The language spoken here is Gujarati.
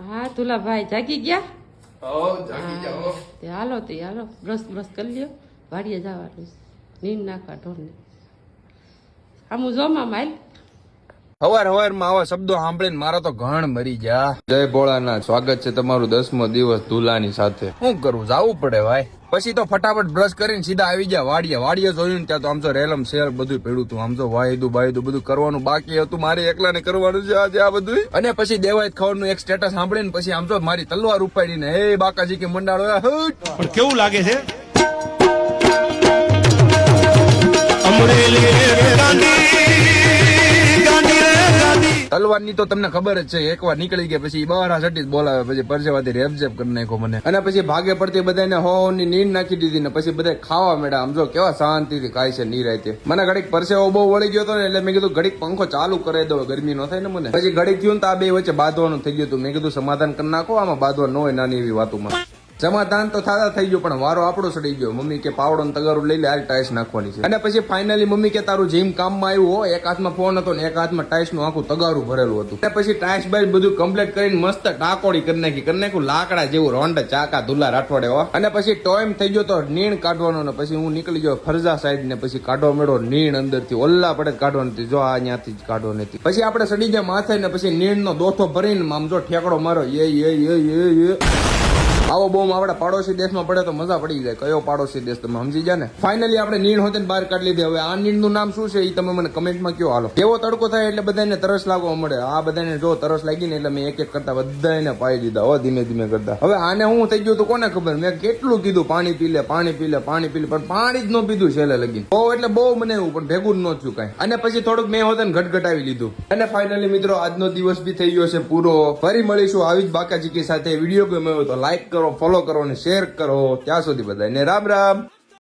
હા તુલાભાઈ જાગી ગયા? જાગી જાઓ. તે હાલો બ્રશ કરી લ્યો, વાડીએ જવાનું નીંદ નાખવા ઢોરને. આમ જોમાં માલ હવાર માં આવા શબ્દો સાંભળીને મારા તો ઘણ મરી જા. જય ભોળાનાથ, સ્વાગત છે તમારું 10મો દિવસ ધુલાની સાથે. શું કરું, જાવું પડે ભાઈ. પછી તો ફટાફટ બ્રશ કરીને સીધા આવી ગયા વાડીએ જોયું ત્યાં તો આમ તો રેલમ શેર બધું પડ્યું હતું. આમ તો વાયદું બધું કરવાનું બાકી હતું, મારે એકલાને કરવાનું છે આજે આ બધું. અને પછી દેવાયત ખવરનું એક સ્ટેટસ સાંભળીને પછી આમ તો મારી તલવાર ઉપાડીને હે બાકાજી કે મંડાળો પણ કેવું લાગે છે? તલવારની તો તમને ખબર જ છે, એકવાર નીકળી ગયા પછી બહાર સટી બોલાવે, પછી પરસેવાથી રેપઝેપ કરી નાખ્યો મને. અને પછી ભાગે પડતી બધાને હોની નીંદ નાખી દીધી ને પછી બધા ખાવા મેળા. આમ જો કેવા શાંતિથી ખાય છે નિરાયતે. મને ઘડીક પરસેવો બહુ વળી ગયો હતો ને એટલે મેં કીધું ઘડીક પંખો ચાલુ કરી દો, ગરમી નો થાય ને મને. પછી ઘડીક થયું ને તો આ બે વચ્ચે બાંધવાનું થઈ ગયું હતું. મેં કીધું સમાધાન કરી નાખો, આમાં બાંધવા ન હોય નાની એવી વાતોમાં. સમાધાન તો થાતા થઈ ગયું પણ વારો આપણો સડી ગયો. મમ્મી કે પાવડો ને તગારું લઈ લે, આ ટાઈસ નાખવાની છે. અને પછી ફાઇનલી મમ્મી કે તારું જીમ કામમાં આવ્યું હો. એક હાથમાં ફોન હતો ને એક હાથમાં ટાઈસ નું આખું તગારું ભરેલું હતું. અને પછી ટાઈસ બાઈસ બધું કમ્પ્લીટ કરીને મસ્ત ટાકોડી કરી નાખ્યું લાકડા જેવું રોંડ ચાકા ધુલા રાઠોડે હો. અને પછી ટાઈમ થઈ ગયો તો નીણ કાઢવાનો ને પછી હું નીકળી ગયો ફરજા સાઈડ ને પછી કાઢવા મેળો નીણ અંદર થી ઓલ્લા પડે કાઢવાની હતી. જો આ ત્યાંથી જ કાઢવાની હતી. પછી આપણે સડી ગયા માથે ને પછી નીણ નો દોથો ભરીને આમ જો ઠેકડો મારો એ આવો બોમ આપડા પાડોશી દેશમાં પડે તો મજા પડી જાય. કયો પાડોશી દેશ તમે સમજી ગયા ને. ફાઇનલી આપણે નીણ હોતે બહાર કાઢી લીધી. હવે આ નીણ નું નામ શું છે એ તમે મને કમેન્ટમાં કયો. હાલો, એવો તડકો થાય એટલે બધાને તરસ લાગવા મળે. આ બધાને જો તરસ લાગી ને એટલે મેં એક કરતા બધાને પાઈ દીધા હો, ધીમે ધીમે કરતા. હવે આને હું થઈ ગયું તો કોને ખબર. મેં કેટલું કીધું પાણી પી લે પણ પાણી જ ન પીધું છેલ્લે લગી. બહુ એટલે બહુ મને એવું પણ ભેગું જ ન થયું કઈ. અને પછી થોડુંક મેં હોતે ઘટઘટાવી લીધું. અને ફાઇનલી મિત્રો આજનો દિવસ બી થઈ ગયો છે પૂરો. ફરી મળીશું આવી જ બાકાજીકી સાથે. વિડીયો ગમ્યો હોય તો લાઈક કરો, ફોલો કરો અને શેર કરો. ત્યાં સુધી બધાને રામ રામ.